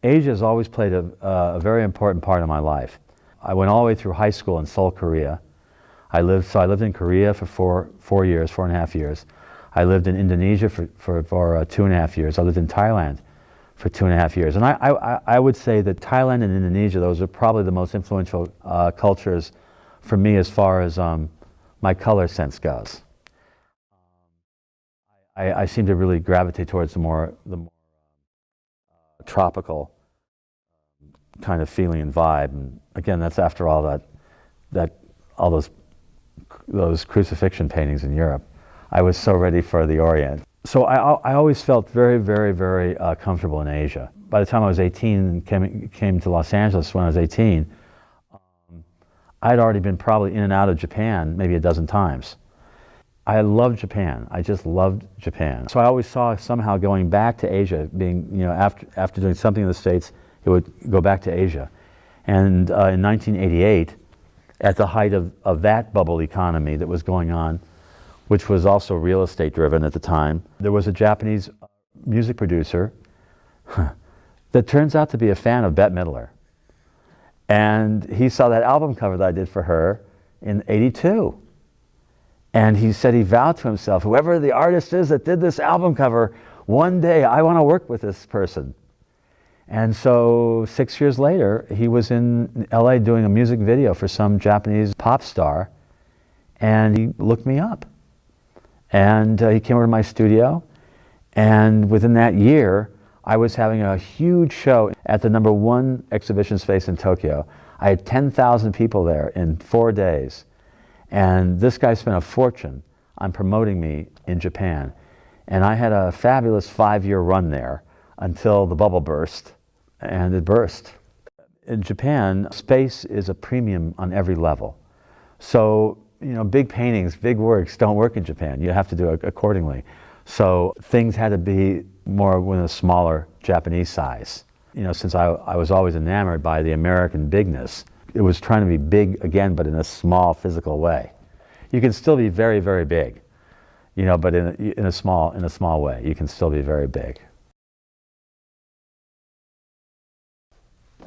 Asia has always played a very important part of my life. I went all the way through high school in Seoul, Korea. I lived in Korea for 4.5 years. I lived in Indonesia for 2.5 years. I lived in Thailand for 2.5 years. And I would say that Thailand and Indonesia, those are probably the most influential cultures for me as far as my color sense goes. I seem to really gravitate towards the more tropical kind of feeling and vibe. And again, that's after all all those crucifixion paintings in Europe. I was so ready for the Orient. So I always felt very, very, very comfortable in Asia. By the time I was 18 and came to Los Angeles when I was 18, I'd already been probably in and out of Japan maybe a dozen times. I loved Japan. I just loved Japan. So I always saw somehow going back to Asia, being, after doing something in the States, it would go back to Asia. And in 1988, at the height of that bubble economy that was going on, which was also real estate driven at the time, there was a Japanese music producer that turns out to be a fan of Bette Midler. And he saw that album cover that I did for her in '82. And he said he vowed to himself, whoever the artist is that did this album cover, one day I want to work with this person. And so 6 years later, he was in LA doing a music video for some Japanese pop star, and he looked me up. And he came over to my studio, and within that year, I was having a huge show at the #1 exhibition space in Tokyo. I had 10,000 people there in 4 days. And this guy spent a fortune on promoting me in Japan. And I had a fabulous 5-year run there until the bubble burst, and it burst. In Japan, space is a premium on every level. So, big paintings, big works don't work in Japan. You have to do it accordingly. So things had to be more with a smaller Japanese size. Since I was always enamored by the American bigness, it was trying to be big again, but in a small physical way. You can still be very, very big, but in a small way, you can still be very big.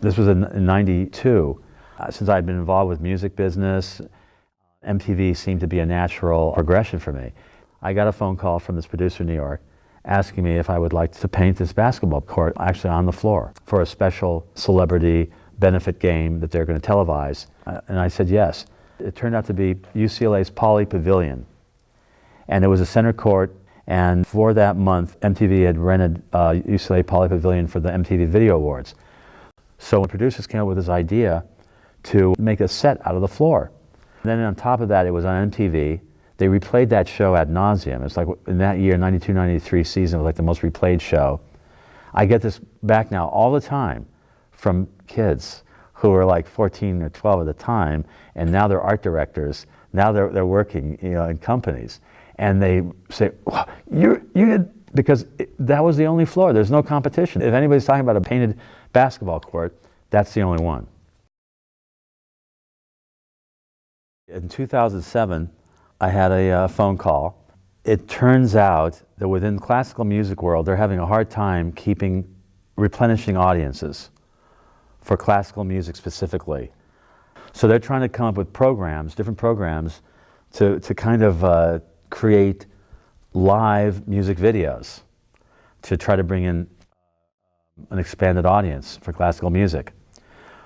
This was in '92. Since I'd been involved with music business, MTV seemed to be a natural progression for me. I got a phone call from this producer in New York asking me if I would like to paint this basketball court actually on the floor for a special celebrity benefit game that they're going to televise. And I said yes. It turned out to be UCLA's Poly Pavilion. And it was a center court, and for that month, MTV had rented UCLA Poly Pavilion for the MTV Video Awards. So when producers came up with this idea to make a set out of the floor. And then on top of that, it was on MTV. They replayed that show ad nauseum. It's like in that year, 92-93 season, it was like the most replayed show. I get this back now all the time from kids who were like 14 or 12 at the time, and now they're art directors. Now they're working, in companies, and they say, well, you did, because that was the only floor. There's no competition. If anybody's talking about a painted basketball court, that's the only one. In 2007, I had a phone call. It turns out that within the classical music world, they're having a hard time replenishing audiences for classical music specifically. So they're trying to come up with different programs, to kind of create live music videos to try to bring in an expanded audience for classical music.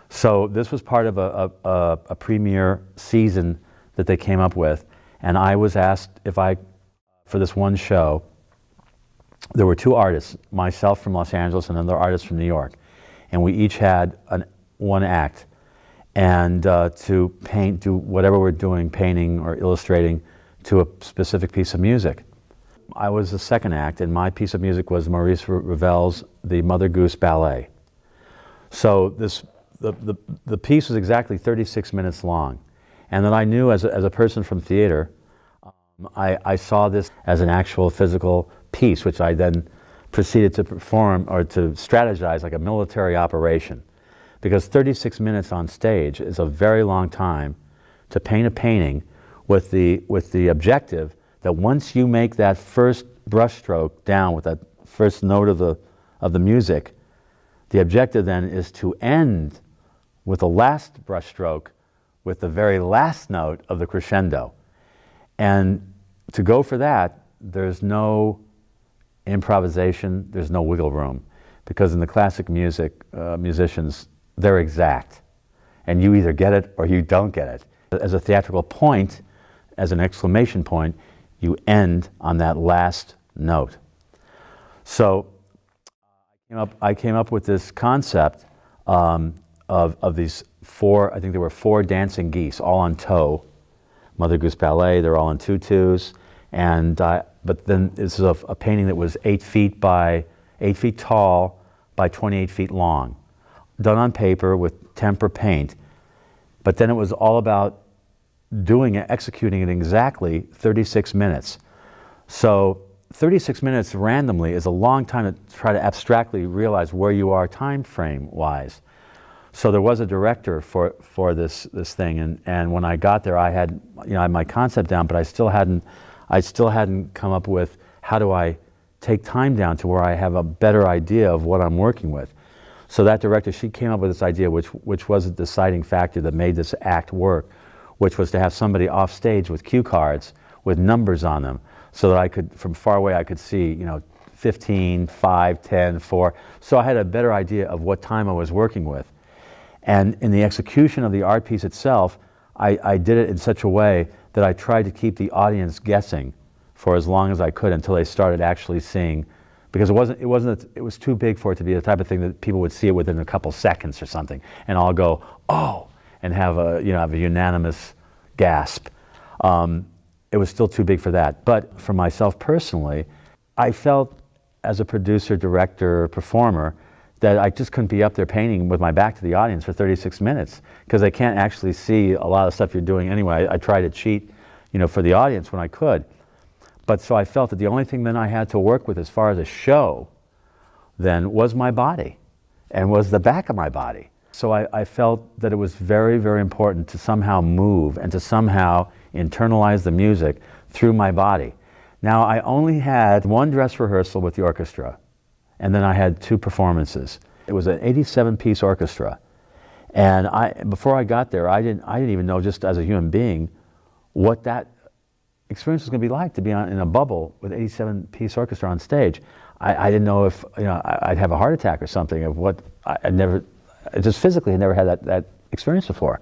So this was part of a premiere season that they came up with, and I was asked for this one show, there were 2 artists, myself from Los Angeles and another artist from New York, and we each had one act, and to do whatever we're doing, painting or illustrating to a specific piece of music. I was the second act, and my piece of music was Maurice Ravel's The Mother Goose Ballet. So the piece was exactly 36 minutes long, and then I knew as a person from theater, I saw this as an actual physical piece, which I then proceeded to perform or to strategize like a military operation, because 36 minutes on stage is a very long time to paint a painting with the objective that once you make that first brushstroke down with that first note of the music, The objective then is to end with the last brushstroke with the very last note of the crescendo. And to go for that, there's no improvisation, there's no wiggle room. Because in the classic music, musicians, they're exact. And you either get it or you don't get it. As a theatrical point, as an exclamation point, you end on that last note. So I came up with this concept of these four, I think there were 4 dancing geese, all on toe. Mother Goose Ballet, they're all in tutus. And, but then this is a painting that was 8 feet tall by 28 feet long, done on paper with tempera paint. But then it was all about doing it, executing it exactly 36 minutes. So 36 minutes randomly is a long time to try to abstractly realize where you are time frame wise. So there was a director for this thing, and when I got there, I had I had my concept down, but I still hadn't come up with how do I take time down to where I have a better idea of what I'm working with. So that director, she came up with this idea, which was a deciding factor that made this act work, which was to have somebody off stage with cue cards with numbers on them, so that I could, from far away, I could see 15, 5, 10, 4. So I had a better idea of what time I was working with. And in the execution of the art piece itself, I did it in such a way that I tried to keep the audience guessing for as long as I could until they started actually seeing, because it was too big for it to be the type of thing that people would see it within a couple seconds or something, and all go, oh, and have a unanimous gasp. It was still too big for that. But for myself personally, I felt as a producer, director, performer, that I just couldn't be up there painting with my back to the audience for 36 minutes because they can't actually see a lot of stuff you're doing anyway. I try to cheat, for the audience when I could. But so I felt that the only thing then I had to work with as far as a show then was my body and was the back of my body. So I felt that it was very, very important to somehow move and to somehow internalize the music through my body. Now, I only had 1 dress rehearsal with the orchestra, and then I had 2 performances. It was an 87-piece orchestra. And before I got there, I didn't even know, just as a human being, what that experience was going to be like, to be in a bubble with 87-piece orchestra on stage. I didn't know if I'd have a heart attack or something, of what just physically had never had that experience before.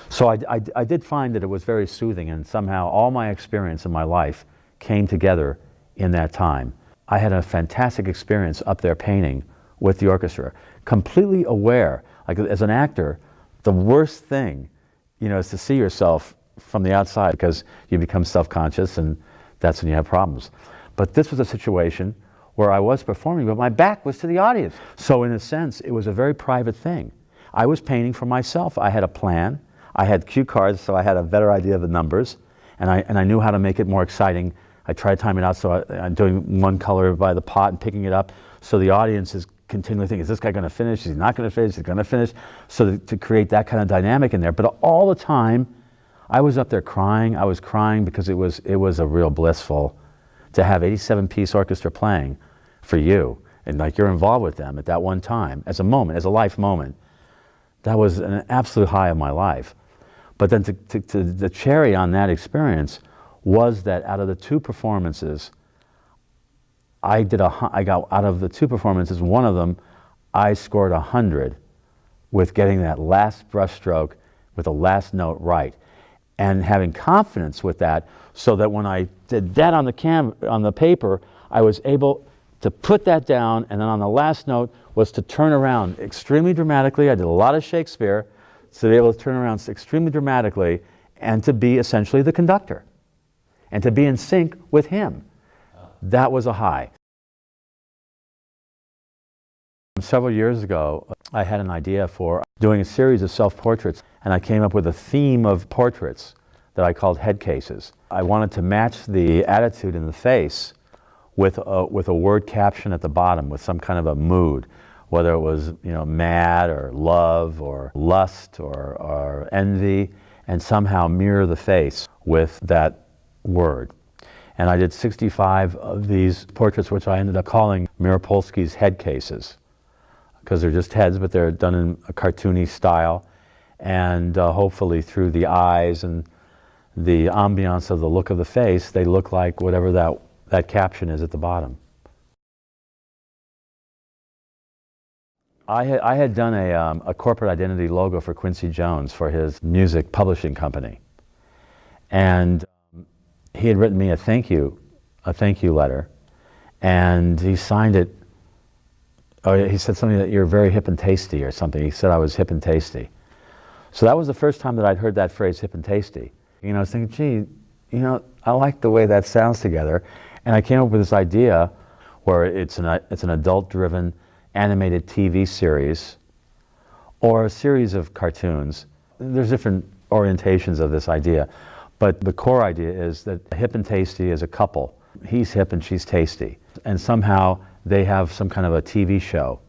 So I did find that it was very soothing, and somehow all my experience in my life came together in that time. I had a fantastic experience up there painting with the orchestra, completely aware, like as an actor, the worst thing, is to see yourself from the outside, because you become self-conscious, and that's when you have problems. But this was a situation where I was performing, but my back was to the audience. So in a sense, it was a very private thing. I was painting for myself. I had a plan. I had cue cards, so I had a better idea of the numbers, and I knew how to make it more exciting. I tried to time it out, so I'm doing one color by the pot and picking it up, so the audience is continually thinking, is this guy going to finish? Is he not going to finish? Is he going to finish? So to create that kind of dynamic in there. But all the time, I was up there crying. I was crying because it was a real blissful to have 87-piece orchestra playing for you, and like you're involved with them at that one time, as a moment, as a life moment. That was an absolute high of my life. But then to the cherry on that experience was that out of the 2 performances, I got out of the 2 performances, one of them, I scored 100 with getting that last brushstroke with the last note right, and having confidence with that, so that when I did that on the paper, I was able to put that down, and then on the last note was to turn around extremely dramatically. I did a lot of Shakespeare, so to be able to turn around extremely dramatically and to be essentially the conductor and to be in sync with him. That was a high. Several years ago, I had an idea for doing a series of self-portraits, and I came up with a theme of portraits that I called head cases. I wanted to match the attitude in the face with a word caption at the bottom with some kind of a mood, whether it was mad or love or lust or envy, and somehow mirror the face with that word. And I did 65 of these portraits, which I ended up calling Miripolsky's head cases. because they're just heads, but they're done in a cartoony style, and hopefully through the eyes and the ambiance of the look of the face, they look like whatever that caption is at the bottom. I had done a corporate identity logo for Quincy Jones for his music publishing company, and he had written me a thank you letter, and he signed it. Oh, he said something that you're very hip and tasty or something. He said I was hip and tasty. So that was the first time that I'd heard that phrase, hip and tasty. You know, I was thinking, gee, you know, I like the way that sounds together, and I came up with this idea where it's an adult-driven animated TV series or a series of cartoons. There's different orientations of this idea, but the core idea is that hip and tasty is a couple. He's hip and she's tasty, and somehow they have some kind of a TV show,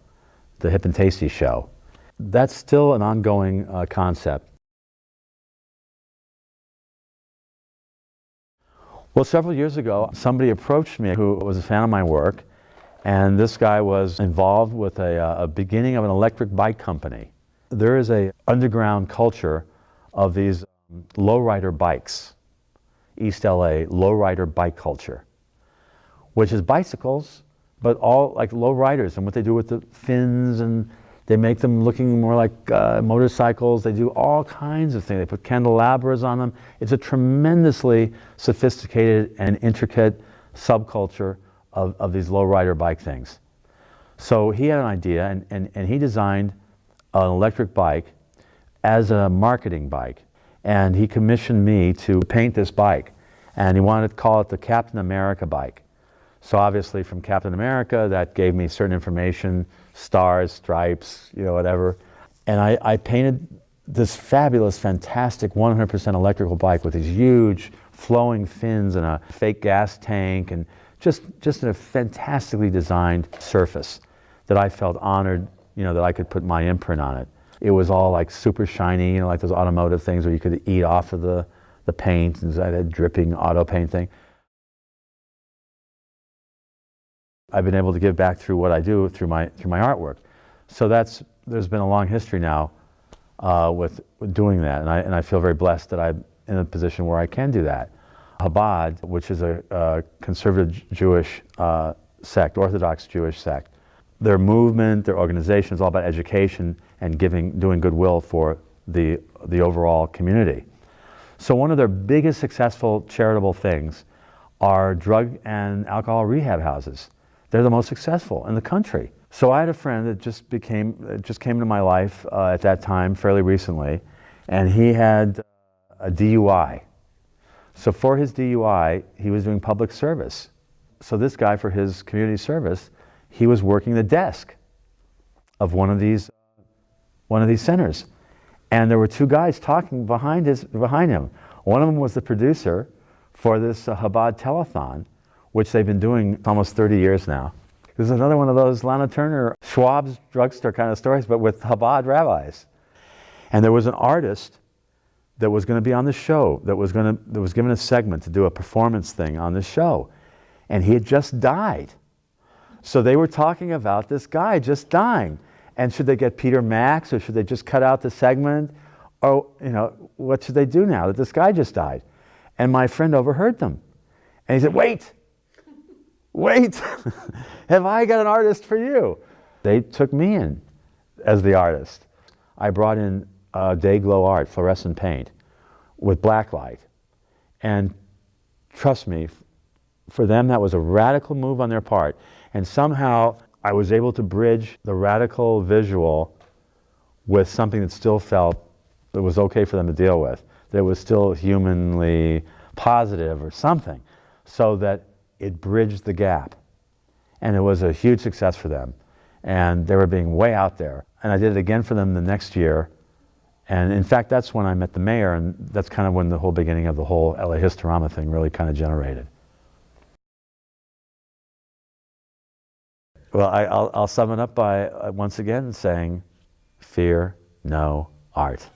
the Hip and Tasty Show. That's still an ongoing concept. Well, several years ago, somebody approached me who was a fan of my work, and this guy was involved with a beginning of an electric bike company. There is an underground culture of these lowrider bikes, East LA lowrider bike culture, which is bicycles, but all like low riders, and what they do with the fins, and they make them looking more like motorcycles. They do all kinds of things. They put candelabras on them. It's a tremendously sophisticated and intricate subculture of these low rider bike things. So he had an idea, and he designed an electric bike as a marketing bike, and he commissioned me to paint this bike, and he wanted to call it the Captain America bike. So obviously from Captain America, that gave me certain information, stars, stripes, you know, whatever. And I painted this fabulous, fantastic 100% electrical bike with these huge flowing fins and a fake gas tank, and just a fantastically designed surface that I felt honored, you know, that I could put my imprint on it. It was all like super shiny, you know, like those automotive things where you could eat off of the paint, and that dripping auto paint thing. I've been able to give back through what I do through my artwork. So there's been a long history now with doing that, and I feel very blessed that I'm in a position where I can do that. Habad, which is a conservative Jewish sect, Orthodox Jewish sect, their movement, their organization is all about education and doing goodwill for the overall community. So one of their biggest successful charitable things are drug and alcohol rehab houses. They're the most successful in the country. So I had a friend that just came into my life at that time, fairly recently, and he had a DUI. So for his DUI, he was doing public service. So this guy, for his community service, he was working the desk of one of these centers. And there were two guys talking behind him. One of them was the producer for this Habad telethon, which they've been doing almost 30 years now. This is another one of those Lana Turner, Schwab's drugstore kind of stories, but with Habad rabbis. And there was an artist that was going to be on the show, that was given a segment to do a performance thing on the show. And he had just died. So they were talking about this guy just dying. And should they get Peter Max, or should they just cut out the segment? Or, you know, what should they do now that this guy just died? And my friend overheard them. And he said, wait, have I got an artist for you? They took me in as the artist. I brought in day glow art, fluorescent paint, with black light. And trust me, for them that was a radical move on their part. And somehow I was able to bridge the radical visual with something that still felt it was okay for them to deal with, that was still humanly positive or something, so that it bridged the gap. And it was a huge success for them. And they were being way out there. And I did it again for them the next year. And in fact, that's when I met the mayor, and that's kind of when the whole beginning of the whole LA Historama thing really kind of generated. Well, I'll sum it up by once again saying, fear no art.